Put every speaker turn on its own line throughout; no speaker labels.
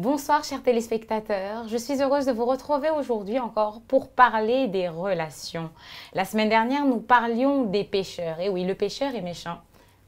Bonsoir chers téléspectateurs, je suis heureuse de vous retrouver aujourd'hui encore pour parler des relations. La semaine dernière, nous parlions des pécheurs. Et oui, le pécheur est méchant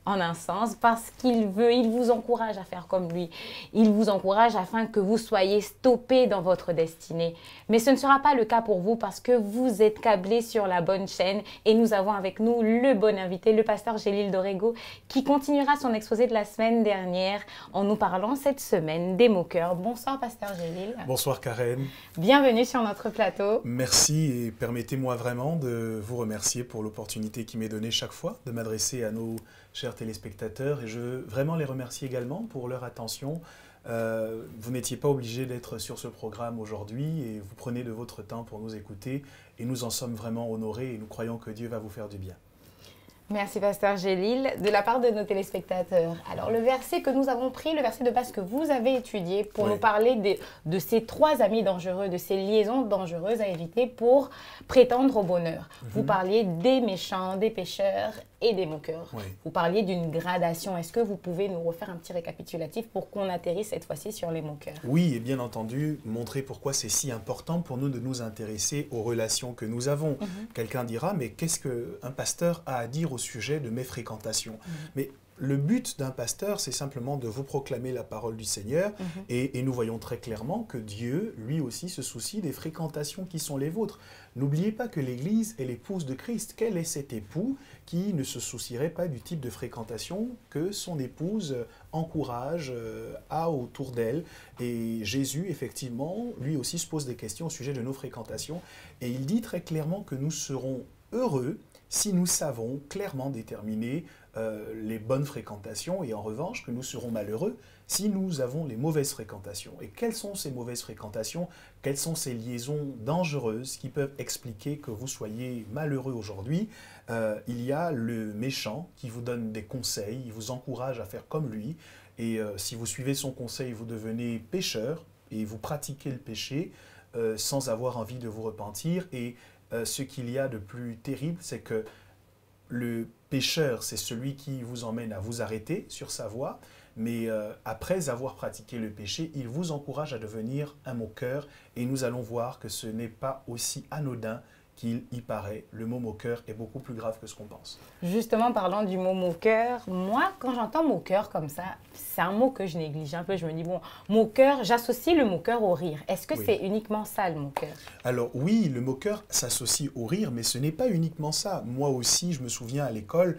en un sens parce il vous encourage à faire comme lui. Il vous encourage afin que vous soyez stoppés dans votre destinée. Mais ce ne sera pas le cas pour vous parce que vous êtes câblés sur la bonne chaîne et nous avons avec nous le bon invité, le pasteur Gélil Dorego, qui continuera son exposé de la semaine dernière en nous parlant cette semaine des moqueurs. Bonsoir pasteur Gélil.
Bonsoir Karen.
Bienvenue sur notre plateau.
Merci et permettez-moi vraiment de vous remercier pour l'opportunité qui m'est donnée chaque fois de m'adresser à nos chers téléspectateurs, et je veux vraiment les remercier également pour leur attention. Vous n'étiez pas obligés d'être sur ce programme aujourd'hui et vous prenez de votre temps pour nous écouter et nous en sommes vraiment honorés et nous croyons que Dieu va vous faire du bien.
Merci pasteur Gélil. De la part de nos téléspectateurs, alors le verset que nous avons pris, le verset de base que vous avez étudié pour nous parler de ces trois amis dangereux, de ces liaisons dangereuses à éviter pour prétendre au bonheur. Vous parliez des méchants, des pécheurs et des moqueurs. Vous parliez d'une gradation. Est-ce que vous pouvez nous refaire un petit récapitulatif pour qu'on atterrisse cette fois-ci sur les moqueurs?
Oui, et bien entendu, montrer pourquoi c'est si important pour nous de nous intéresser aux relations que nous avons. Quelqu'un dira, mais qu'est-ce qu'un pasteur a à dire au sujet de mes fréquentations? Mais le but d'un pasteur, c'est simplement de vous proclamer la parole du Seigneur et nous voyons très clairement que Dieu, lui aussi, se soucie des fréquentations qui sont les vôtres. N'oubliez pas que l'Église est l'épouse de Christ. Quel est cet époux qui ne se soucierait pas du type de fréquentation que son épouse encourage, a autour d'elle? Et Jésus, effectivement, lui aussi se pose des questions au sujet de nos fréquentations. Et il dit très clairement que nous serons heureux si nous savons clairement déterminer les bonnes fréquentations, et en revanche que nous serons malheureux si nous avons les mauvaises fréquentations. Et quelles sont ces mauvaises fréquentations? Quelles sont ces liaisons dangereuses qui peuvent expliquer que vous soyez malheureux aujourd'hui? Il y a le méchant qui vous donne des conseils, il vous encourage à faire comme lui, et si vous suivez son conseil, vous devenez pécheur et vous pratiquez le péché sans avoir envie de vous repentir. Et ce qu'il y a de plus terrible, c'est que le pécheur, c'est celui qui vous emmène à vous arrêter sur sa voie, mais après avoir pratiqué le péché, il vous encourage à devenir un moqueur, et nous allons voir que ce n'est pas aussi anodin qu'il y paraît. Le mot moqueur est beaucoup plus grave que ce qu'on pense.
Justement, parlant du mot moqueur, moi, quand j'entends moqueur comme ça, c'est un mot que je néglige un peu. Je me dis, bon, moqueur, j'associe le moqueur au rire. Est-ce que c'est uniquement ça, le moqueur?
Alors oui, le moqueur s'associe au rire, mais ce n'est pas uniquement ça. Moi aussi, je me souviens à l'école,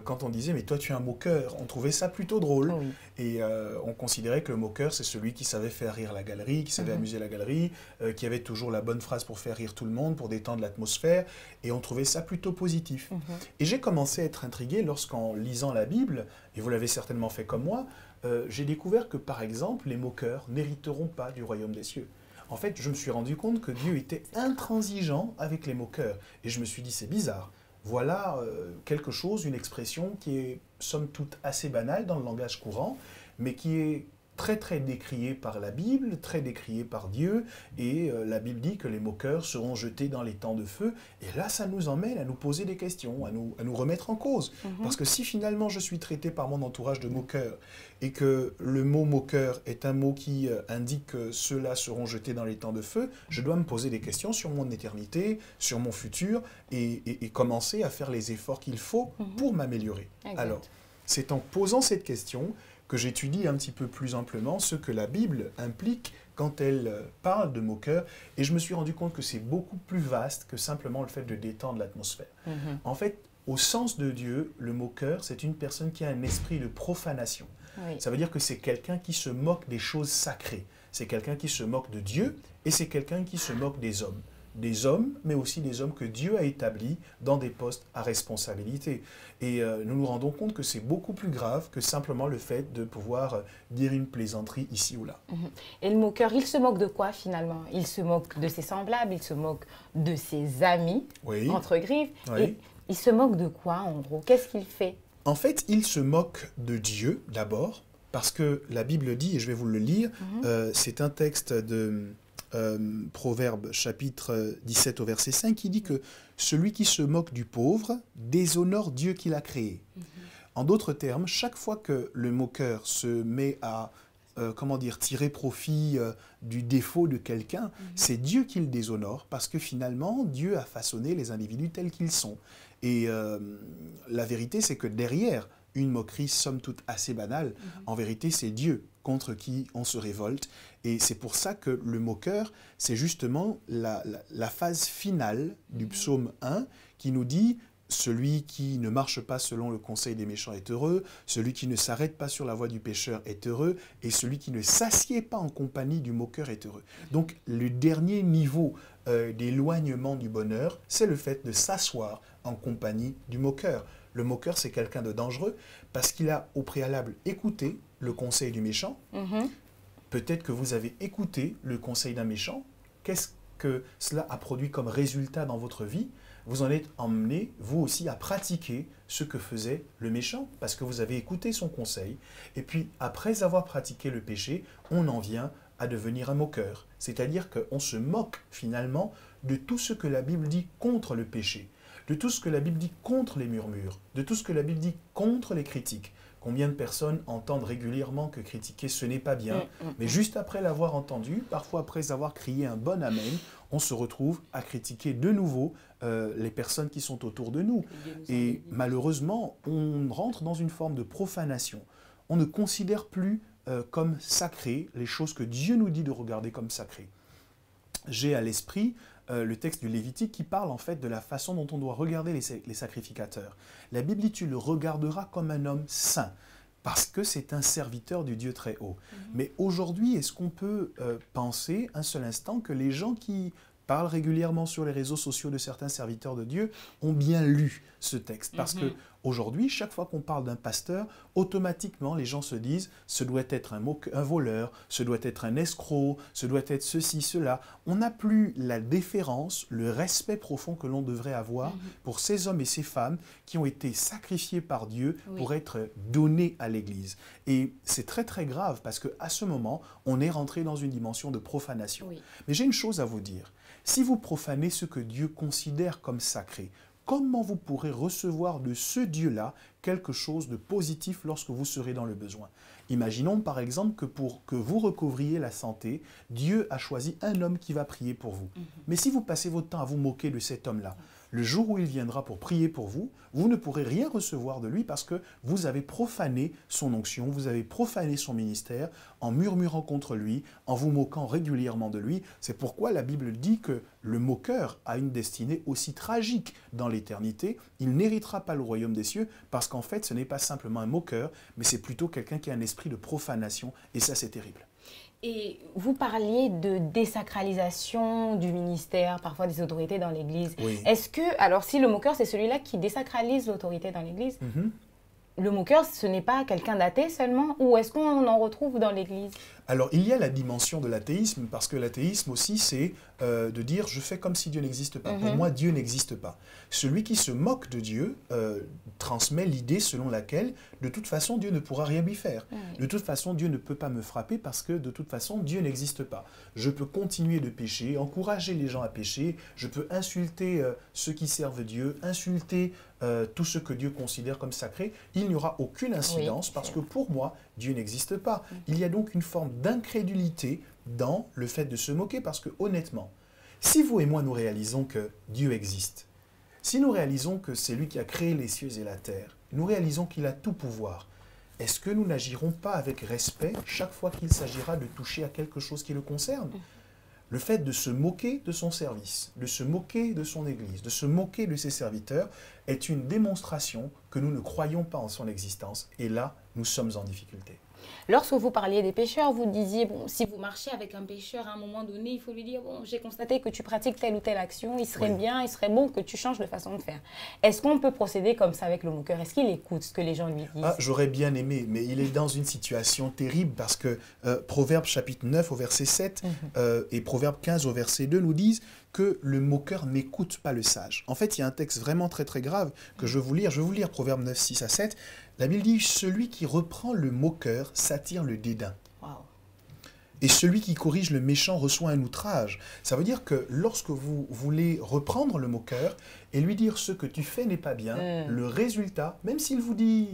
quand on disait « mais toi, tu es un moqueur », on trouvait ça plutôt drôle. Et on considérait que le moqueur, c'est celui qui savait faire rire la galerie, qui savait amuser la galerie, qui avait toujours la bonne phrase pour faire rire tout le monde, pour détendre l'atmosphère, et on trouvait ça plutôt positif. Et j'ai commencé à être intrigué lorsqu'en lisant la Bible, et vous l'avez certainement fait comme moi, j'ai découvert que, par exemple, les moqueurs n'hériteront pas du royaume des cieux. En fait, je me suis rendu compte que Dieu était intransigeant avec les moqueurs. Et je me suis dit, c'est bizarre. Voilà quelque chose, une expression qui est, somme toute, assez banale dans le langage courant, mais qui est très très décriée par la Bible, très décriée par Dieu, et la Bible dit que les moqueurs seront jetés dans les temps de feu, et là ça nous emmène à nous poser des questions, à nous remettre en cause, parce que si finalement je suis traité par mon entourage de moqueur, et que le mot moqueur est un mot qui indique que ceux-là seront jetés dans les temps de feu, je dois me poser des questions sur mon éternité, sur mon futur, et commencer à faire les efforts qu'il faut pour m'améliorer. Alors, c'est en posant cette question que j'étudie un petit peu plus amplement ce que la Bible implique quand elle parle de moqueur, et je me suis rendu compte que c'est beaucoup plus vaste que simplement le fait de détendre l'atmosphère. En fait, au sens de Dieu, le moqueur, c'est une personne qui a un esprit de profanation. Ça veut dire que c'est quelqu'un qui se moque des choses sacrées, c'est quelqu'un qui se moque de Dieu, et c'est quelqu'un qui se moque des hommes. Des hommes, mais aussi des hommes que Dieu a établis dans des postes à responsabilité. Et nous nous rendons compte que c'est beaucoup plus grave que simplement le fait de pouvoir dire une plaisanterie ici ou là.
Et le moqueur, il se moque de quoi finalement? Il se moque de ses semblables, il se moque de ses amis, entre griffes. Et il se moque de quoi en gros? Qu'est-ce qu'il fait?
En fait, il se moque de Dieu d'abord, parce que la Bible dit, et je vais vous le lire, c'est un texte de Proverbe chapitre 17 au verset 5 qui dit que celui qui se moque du pauvre déshonore Dieu qui l'a créé. En d'autres termes, chaque fois que le moqueur se met à comment dire, tirer profit du défaut de quelqu'un, c'est Dieu qui le déshonore, parce que finalement, Dieu a façonné les individus tels qu'ils sont. Et la vérité, c'est que derrière une moquerie somme toute assez banale, en vérité, c'est Dieu contre qui on se révolte. Et c'est pour ça que le moqueur, c'est justement la phase finale du psaume 1 qui nous dit « Celui qui ne marche pas selon le conseil des méchants est heureux, celui qui ne s'arrête pas sur la voie du pécheur est heureux, et celui qui ne s'assied pas en compagnie du moqueur est heureux. » Donc le dernier niveau d'éloignement du bonheur, c'est le fait de s'asseoir en compagnie du moqueur. Le moqueur, c'est quelqu'un de dangereux parce qu'il a au préalable écouté le conseil du méchant. Peut-être que vous avez écouté le conseil d'un méchant. Qu'est-ce que cela a produit comme résultat dans votre vie? Vous en êtes emmené, vous aussi, à pratiquer ce que faisait le méchant, parce que vous avez écouté son conseil. Et puis, après avoir pratiqué le péché, on en vient à devenir un moqueur. C'est-à-dire qu'on se moque, finalement, de tout ce que la Bible dit contre le péché, de tout ce que la Bible dit contre les murmures, de tout ce que la Bible dit contre les critiques. Combien de personnes entendent régulièrement que critiquer, ce n'est pas bien, mais juste après l'avoir entendu, parfois après avoir crié un bon amen, on se retrouve à critiquer de nouveau les personnes qui sont autour de nous. Et malheureusement, on rentre dans une forme de profanation. On ne considère plus comme sacrées les choses que Dieu nous dit de regarder comme sacrées. J'ai à l'esprit le texte du Lévitique qui parle en fait de la façon dont on doit regarder les sacrificateurs. La Bible dit « tu le regarderas comme un homme saint » parce que c'est un serviteur du Dieu très haut. Mais aujourd'hui, est-ce qu'on peut penser un seul instant que les gens qui parlent régulièrement sur les réseaux sociaux de certains serviteurs de Dieu ont bien lu ce texte? Parce que aujourd'hui, chaque fois qu'on parle d'un pasteur, automatiquement les gens se disent ce doit être un voleur, ce doit être un escroc, ce doit être ceci, cela. On n'a plus la déférence, le respect profond que l'on devrait avoir pour ces hommes et ces femmes qui ont été sacrifiés par Dieu pour être donnés à l'Église. Et c'est très très grave parce qu'à ce moment, on est rentré dans une dimension de profanation. Mais j'ai une chose à vous dire. Si vous profanez ce que Dieu considère comme sacré, comment vous pourrez recevoir de ce Dieu-là quelque chose de positif lorsque vous serez dans le besoin? Imaginons par exemple que pour que vous recouvriez la santé, Dieu a choisi un homme qui va prier pour vous. Mais si vous passez votre temps à vous moquer de cet homme-là, le jour où il viendra pour prier pour vous, vous ne pourrez rien recevoir de lui parce que vous avez profané son onction, vous avez profané son ministère en murmurant contre lui, en vous moquant régulièrement de lui. C'est pourquoi la Bible dit que le moqueur a une destinée aussi tragique dans l'éternité. Il n'héritera pas le royaume des cieux parce qu'en fait, ce n'est pas simplement un moqueur, mais c'est plutôt quelqu'un qui a un esprit de profanation et ça, c'est terrible.
Et vous parliez de désacralisation du ministère, parfois des autorités dans l'Église. Est-ce que, alors si le moqueur, c'est celui-là qui désacralise l'autorité dans l'Église, le moqueur, ce n'est pas quelqu'un d'athée seulement, ou est-ce qu'on en retrouve dans l'Église?
Alors, il y a la dimension de l'athéisme, parce que l'athéisme aussi, c'est de dire « je fais comme si Dieu n'existe pas ». Pour moi, Dieu n'existe pas. Celui qui se moque de Dieu transmet l'idée selon laquelle, de toute façon, Dieu ne pourra rien lui faire. De toute façon, Dieu ne peut pas me frapper parce que, de toute façon, Dieu n'existe pas. Je peux continuer de pécher, encourager les gens à pécher, je peux insulter ceux qui servent Dieu, insulter tout ce que Dieu considère comme sacré. Il n'y aura aucune incidence parce que, pour moi, Dieu n'existe pas. Il y a donc une forme d'incrédulité dans le fait de se moquer parce que honnêtement, si vous et moi nous réalisons que Dieu existe, si nous réalisons que c'est lui qui a créé les cieux et la terre, nous réalisons qu'il a tout pouvoir, est-ce que nous n'agirons pas avec respect chaque fois qu'il s'agira de toucher à quelque chose qui le concerne? Le fait de se moquer de son service, de se moquer de son Église, de se moquer de ses serviteurs est une démonstration que nous ne croyons pas en son existence et là, nous sommes en difficulté.
Lorsque vous parliez des pécheurs, vous disiez, bon, si vous marchez avec un pécheur, à un moment donné, il faut lui dire, bon, j'ai constaté que tu pratiques telle ou telle action, il serait bien, il serait bon que tu changes de façon de faire. Est-ce qu'on peut procéder comme ça avec le moqueur? Est-ce qu'il écoute ce que les gens lui disent?
J'aurais bien aimé, mais il est dans une situation terrible parce que Proverbe chapitre 9 au verset 7 et Proverbe 15 au verset 2 nous disent que le moqueur n'écoute pas le sage. En fait, il y a un texte vraiment très très grave que je vais vous lire. Je vais vous lire Proverbe 9, 6 à 7. La Bible dit « Celui qui reprend le moqueur s'attire le dédain. Et celui qui corrige le méchant reçoit un outrage. » Ça veut dire que lorsque vous voulez reprendre le moqueur et lui dire « Ce que tu fais n'est pas bien », le résultat, même s'il vous dit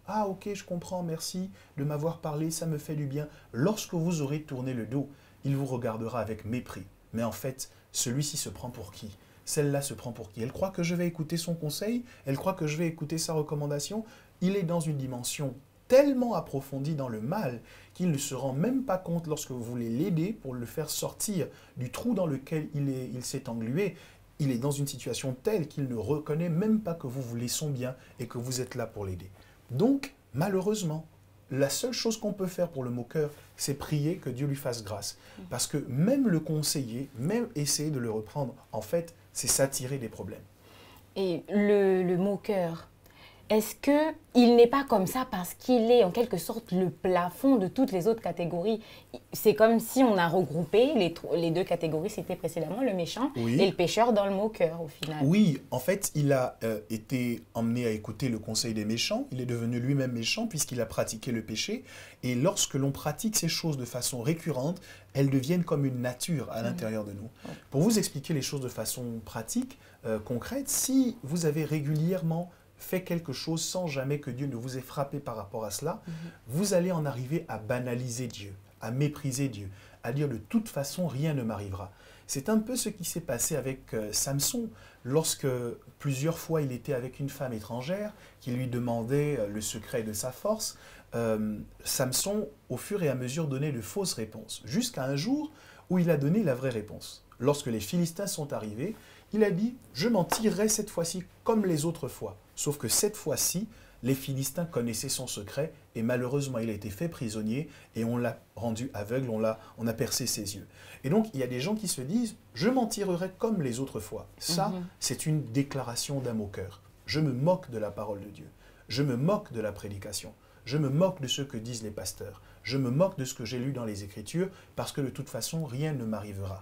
Ah ok, je comprends, merci de m'avoir parlé, ça me fait du bien. Lorsque vous aurez tourné le dos, il vous regardera avec mépris. Mais en fait, celui-ci se prend pour qui? Celle-là se prend pour qui? Elle croit que je vais écouter son conseil? Elle croit que je vais écouter sa recommandation? Il est dans une dimension tellement approfondie dans le mal qu'il ne se rend même pas compte lorsque vous voulez l'aider pour le faire sortir du trou dans lequel il s'est englué. Il est dans une situation telle qu'il ne reconnaît même pas que vous voulez son bien et que vous êtes là pour l'aider. Donc, malheureusement, la seule chose qu'on peut faire pour le moqueur, c'est prier que Dieu lui fasse grâce. Parce que même le conseiller, même essayer de le reprendre, en fait, c'est s'attirer des problèmes.
Et le moqueur, est-ce qu'il n'est pas comme ça parce qu'il est en quelque sorte le plafond de toutes les autres catégories? C'est comme si on a regroupé les deux catégories citées précédemment, le méchant
Oui.
et le pécheur dans le moqueur au final.
Oui, en fait, il a été emmené à écouter le conseil des méchants. Il est devenu lui-même méchant puisqu'il a pratiqué le péché. Et lorsque l'on pratique ces choses de façon récurrente, elles deviennent comme une nature à l'intérieur de nous. Pour vous expliquer les choses de façon pratique, concrète, si vous avez régulièrement fait quelque chose sans jamais que Dieu ne vous ait frappé par rapport à cela, vous allez en arriver à banaliser Dieu, à mépriser Dieu, à dire de toute façon rien ne m'arrivera. C'est un peu ce qui s'est passé avec Samson, lorsque plusieurs fois il était avec une femme étrangère qui lui demandait le secret de sa force. Samson, au fur et à mesure, donnait de fausses réponses, jusqu'à un jour où il a donné la vraie réponse. Lorsque les Philistins sont arrivés, il a dit « Je m'en tirerai cette fois-ci comme les autres fois ». Sauf que cette fois-ci, les Philistins connaissaient son secret et malheureusement, il a été fait prisonnier et on l'a rendu aveugle, on a percé ses yeux. Et donc, il y a des gens qui se disent « Je m'en tirerai comme les autres fois ». Ça, c'est une déclaration d'un moqueur. Je me moque de la parole de Dieu. Je me moque de la prédication. Je me moque de ce que disent les pasteurs. Je me moque de ce que j'ai lu dans les Écritures parce que de toute façon, rien ne m'arrivera.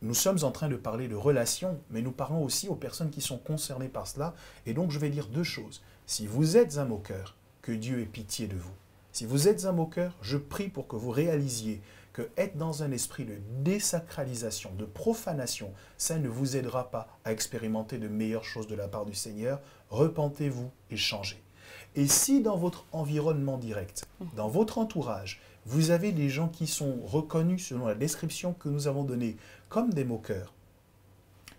Nous sommes en train de parler de relations, mais nous parlons aussi aux personnes qui sont concernées par cela. Et donc, je vais dire deux choses. Si vous êtes un moqueur, que Dieu ait pitié de vous. Si vous êtes un moqueur, je prie pour que vous réalisiez que être dans un esprit de désacralisation, de profanation, ça ne vous aidera pas à expérimenter de meilleures choses de la part du Seigneur. Repentez-vous et changez. Et si dans votre environnement direct, dans votre entourage, vous avez des gens qui sont reconnus selon la description que nous avons donnée comme des moqueurs,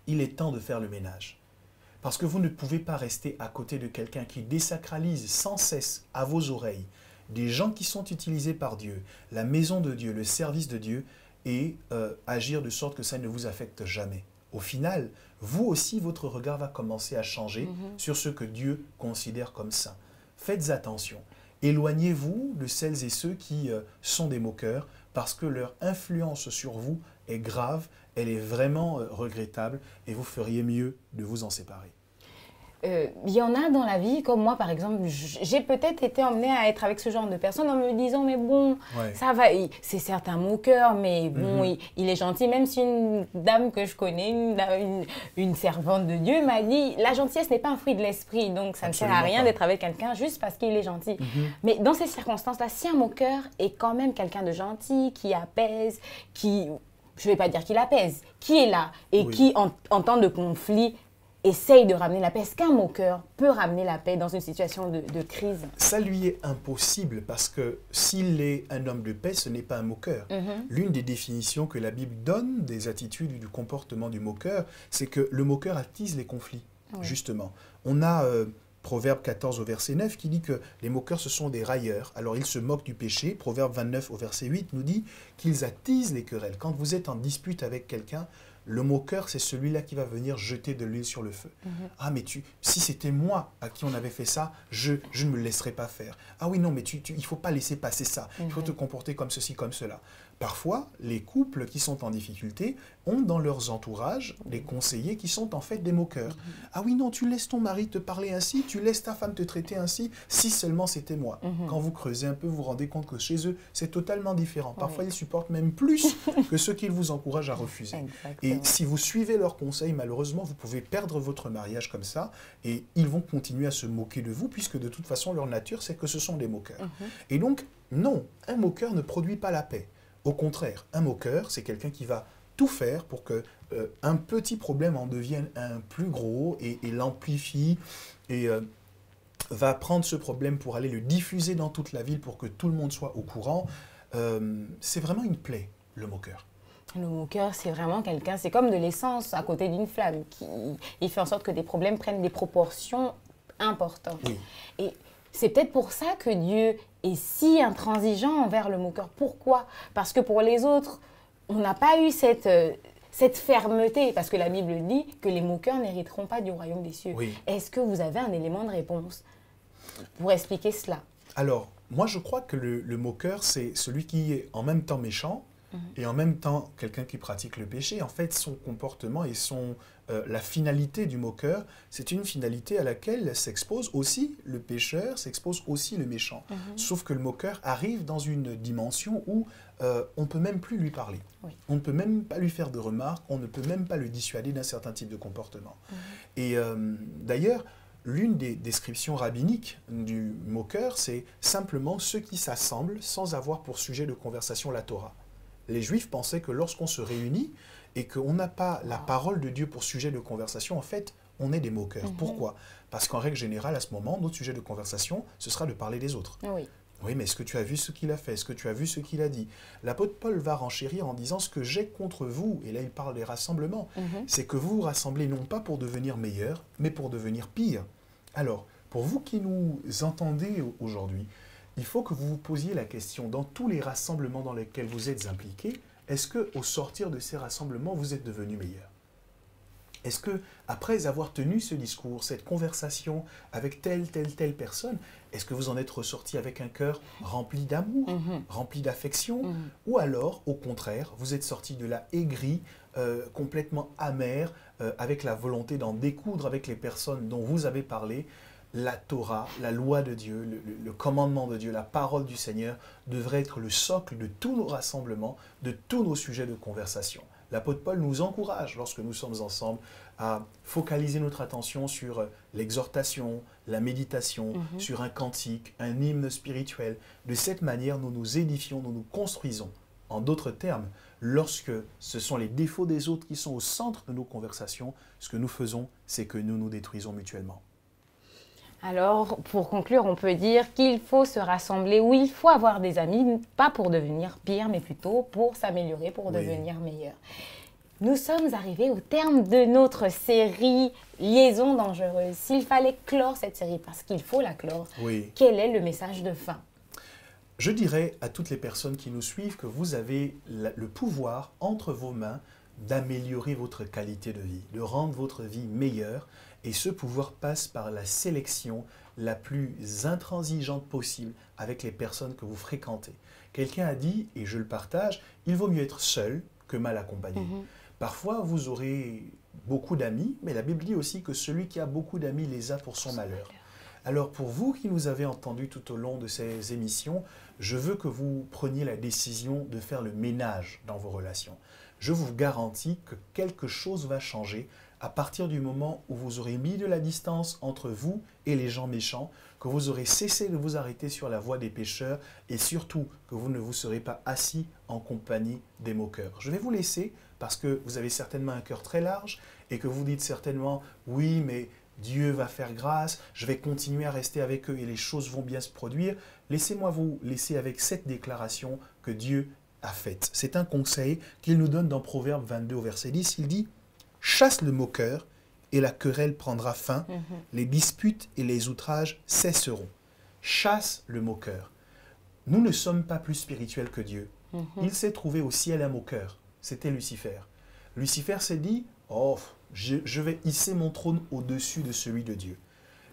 il est temps de faire le ménage. Parce que vous ne pouvez pas rester à côté de quelqu'un qui désacralise sans cesse à vos oreilles des gens qui sont utilisés par Dieu, la maison de Dieu, le service de Dieu, et agir de sorte que ça ne vous affecte jamais. Au final, vous aussi, votre regard va commencer à changer sur ce que Dieu considère comme saint. Faites attention. Éloignez-vous de celles et ceux qui sont des moqueurs parce que leur influence sur vous est grave, elle est vraiment regrettable et vous feriez mieux de vous en séparer.
Il y en a dans la vie, comme moi par exemple, j'ai peut-être été emmenée à être avec ce genre de personnes en me disant mais bon, ça va, c'est certes un moqueur, mais bon, il est gentil. Même si une dame que je connais, une servante de Dieu m'a dit la gentillesse n'est pas un fruit de l'esprit, donc ça ne sert à rien d'être avec quelqu'un juste parce qu'il est gentil. Mais dans ces circonstances-là, si un moqueur est quand même quelqu'un de gentil, qui apaise, qui, je ne vais pas dire qu'il apaise, qui est là et qui en temps de conflit essaye de ramener la paix. Est-ce qu'un moqueur peut ramener la paix dans une situation de crise?
Ça lui est impossible parce que s'il est un homme de paix, ce n'est pas un moqueur. L'une des définitions que la Bible donne des attitudes et du comportement du moqueur, c'est que le moqueur attise les conflits, justement. On a Proverbe 14 au verset 9 qui dit que les moqueurs, ce sont des railleurs. Alors ils se moquent du péché. Proverbe 29 au verset 8 nous dit qu'ils attisent les querelles. Quand vous êtes en dispute avec quelqu'un, le moqueur, c'est celui-là qui va venir jeter de l'huile sur le feu. Ah, mais si c'était moi à qui on avait fait ça, je ne me laisserais pas faire. Ah oui, non, mais il ne faut pas laisser passer ça. Il faut te comporter comme ceci, comme cela. Parfois, les couples qui sont en difficulté ont dans leurs entourages des conseillers qui sont en fait des moqueurs. Ah oui, non, tu laisses ton mari te parler ainsi, tu laisses ta femme te traiter ainsi, si seulement c'était moi. Quand vous creusez un peu, vous vous rendez compte que chez eux, c'est totalement différent. Parfois, ils supportent même plus que ceux qu'ils vous encouragent à refuser. Et si vous suivez leurs conseils, malheureusement, vous pouvez perdre votre mariage comme ça et ils vont continuer à se moquer de vous puisque de toute façon, leur nature, c'est que ce sont des moqueurs. Et donc, non, un moqueur ne produit pas la paix. Au contraire, un moqueur, c'est quelqu'un qui va tout faire pour que un petit problème en devienne un plus gros et l'amplifie et va prendre ce problème pour aller le diffuser dans toute la ville pour que tout le monde soit au courant. C'est vraiment une plaie, le moqueur.
Le moqueur, c'est vraiment quelqu'un, c'est comme de l'essence à côté d'une flamme. Il fait en sorte que des problèmes prennent des proportions importantes.
Oui.
Et c'est peut-être pour ça que Dieu est si intransigeant envers le moqueur. Pourquoi? Parce que pour les autres, on n'a pas eu cette fermeté, parce que la Bible dit que les moqueurs n'hériteront pas du royaume des cieux.
Oui.
Est-ce que vous avez un élément de réponse pour expliquer cela?
Alors, moi je crois que le moqueur, c'est celui qui est en même temps méchant et en même temps quelqu'un qui pratique le péché. En fait, son comportement et la finalité du moqueur, c'est une finalité à laquelle s'expose aussi le pécheur, s'expose aussi le méchant. Sauf que le moqueur arrive dans une dimension où on ne peut même plus lui parler.
Oui.
On ne peut même pas lui faire de remarques, on ne peut même pas le dissuader d'un certain type de comportement. Et d'ailleurs, l'une des descriptions rabbiniques du moqueur, c'est simplement ceux qui s'assemblent sans avoir pour sujet de conversation la Torah. Les Juifs pensaient que lorsqu'on se réunit et qu'on n'a pas la parole de Dieu pour sujet de conversation, en fait, on est des moqueurs. Pourquoi? Parce qu'en règle générale, à ce moment, notre sujet de conversation, ce sera de parler des autres.
Oui.
Oui, mais est-ce que tu as vu ce qu'il a fait? Est-ce que tu as vu ce qu'il a dit? L'apôtre Paul va renchérir en disant ce que j'ai contre vous, et là il parle des rassemblements, c'est que vous vous rassemblez non pas pour devenir meilleur, mais pour devenir pire. Alors, pour vous qui nous entendez aujourd'hui, il faut que vous vous posiez la question, dans tous les rassemblements dans lesquels vous êtes impliqués, est-ce qu'au sortir de ces rassemblements, vous êtes devenu meilleur? Est-ce que, après avoir tenu ce discours, cette conversation avec telle personne, est-ce que vous en êtes ressorti avec un cœur rempli d'amour, rempli d'affection, ou alors, au contraire, vous êtes sorti de là aigri, complètement amer, avec la volonté d'en découdre avec les personnes dont vous avez parlé? La Torah, la loi de Dieu, le commandement de Dieu, la parole du Seigneur devrait être le socle de tous nos rassemblements, de tous nos sujets de conversation. L'apôtre Paul nous encourage, lorsque nous sommes ensemble, à focaliser notre attention sur l'exhortation, la méditation, sur un cantique, un hymne spirituel. De cette manière, nous nous édifions, nous nous construisons. En d'autres termes, lorsque ce sont les défauts des autres qui sont au centre de nos conversations, ce que nous faisons, c'est que nous nous détruisons mutuellement.
Alors, pour conclure, on peut dire qu'il faut se rassembler, oui, il faut avoir des amis, pas pour devenir pire, mais plutôt pour s'améliorer, pour devenir meilleur. Nous sommes arrivés au terme de notre série Liaison dangereuse. S'il fallait clore cette série, parce qu'il faut la clore, quel est le message de fin?
Je dirais à toutes les personnes qui nous suivent que vous avez le pouvoir entre vos mains d'améliorer votre qualité de vie, de rendre votre vie meilleure. Et ce pouvoir passe par la sélection la plus intransigeante possible avec les personnes que vous fréquentez. Quelqu'un a dit, et je le partage, il vaut mieux être seul que mal accompagné. Parfois, vous aurez beaucoup d'amis, mais la Bible dit aussi que celui qui a beaucoup d'amis les a pour son malheur. Alors pour vous qui nous avez entendus tout au long de ces émissions, je veux que vous preniez la décision de faire le ménage dans vos relations. Je vous garantis que quelque chose va changer à partir du moment où vous aurez mis de la distance entre vous et les gens méchants, que vous aurez cessé de vous arrêter sur la voie des pécheurs et surtout que vous ne vous serez pas assis en compagnie des moqueurs. Je vais vous laisser parce que vous avez certainement un cœur très large et que vous dites certainement « oui, mais Dieu va faire grâce, je vais continuer à rester avec eux et les choses vont bien se produire ». Laissez-moi vous laisser avec cette déclaration que Dieu a faite. C'est un conseil qu'il nous donne dans Proverbe 22 au verset 10. Il dit « Chasse le moqueur et la querelle prendra fin, les disputes et les outrages cesseront. » Chasse le moqueur. Nous ne sommes pas plus spirituels que Dieu. Il s'est trouvé au ciel un moqueur. C'était Lucifer. Lucifer s'est dit « Oh, je vais hisser mon trône au-dessus de celui de Dieu. »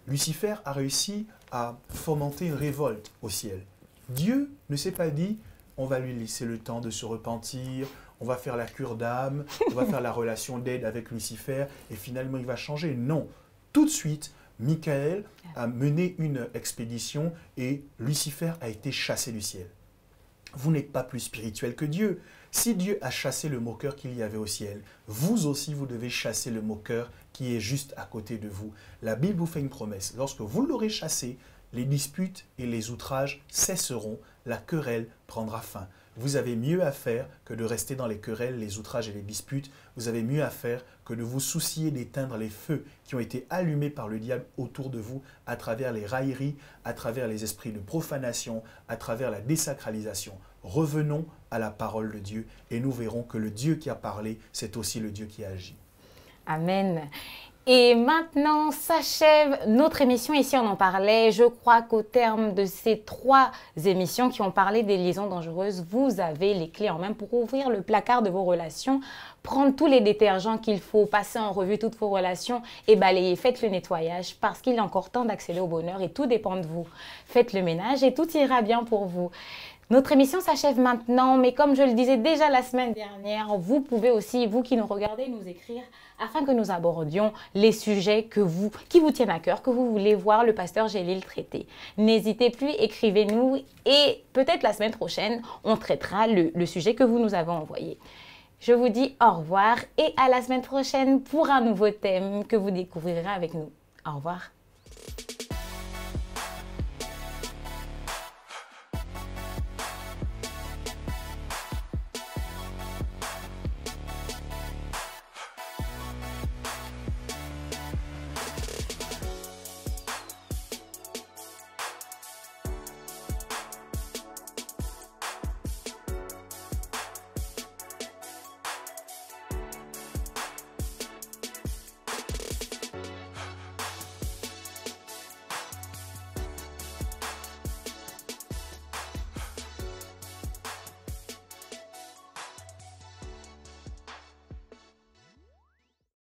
Lucifer a réussi à fomenter une révolte au ciel. Dieu ne s'est pas dit « On va lui laisser le temps de se repentir, on va faire la cure d'âme, on va faire la relation d'aide avec Lucifer et finalement il va changer. » Non, tout de suite, Michael a mené une expédition et Lucifer a été chassé du ciel. Vous n'êtes pas plus spirituel que Dieu. Si Dieu a chassé le moqueur qu'il y avait au ciel, vous aussi vous devez chasser le moqueur qui est juste à côté de vous. La Bible vous fait une promesse. Lorsque vous l'aurez chassé, les disputes et les outrages cesseront, la querelle prendra fin. Vous avez mieux à faire que de rester dans les querelles, les outrages et les disputes. Vous avez mieux à faire que de vous soucier d'éteindre les feux qui ont été allumés par le diable autour de vous à travers les railleries, à travers les esprits de profanation, à travers la désacralisation. Revenons à la parole de Dieu et nous verrons que le Dieu qui a parlé, c'est aussi le Dieu qui agit.
Amen. Et maintenant s'achève notre émission. Ici, on en parlait. Je crois qu'au terme de ces 3 émissions qui ont parlé des liaisons dangereuses, vous avez les clés en main pour ouvrir le placard de vos relations, prendre tous les détergents qu'il faut, passer en revue toutes vos relations et balayer. Faites le nettoyage parce qu'il est encore temps d'accéder au bonheur et tout dépend de vous. Faites le ménage et tout ira bien pour vous. Notre émission s'achève maintenant, mais comme je le disais déjà la semaine dernière, vous pouvez aussi, vous qui nous regardez, nous écrire afin que nous abordions les sujets qui vous tiennent à cœur, que vous voulez voir le pasteur Gélil traiter. N'hésitez plus, écrivez-nous et peut-être la semaine prochaine, on traitera le sujet que vous nous avez envoyé. Je vous dis au revoir et à la semaine prochaine pour un nouveau thème que vous découvrirez avec nous. Au revoir.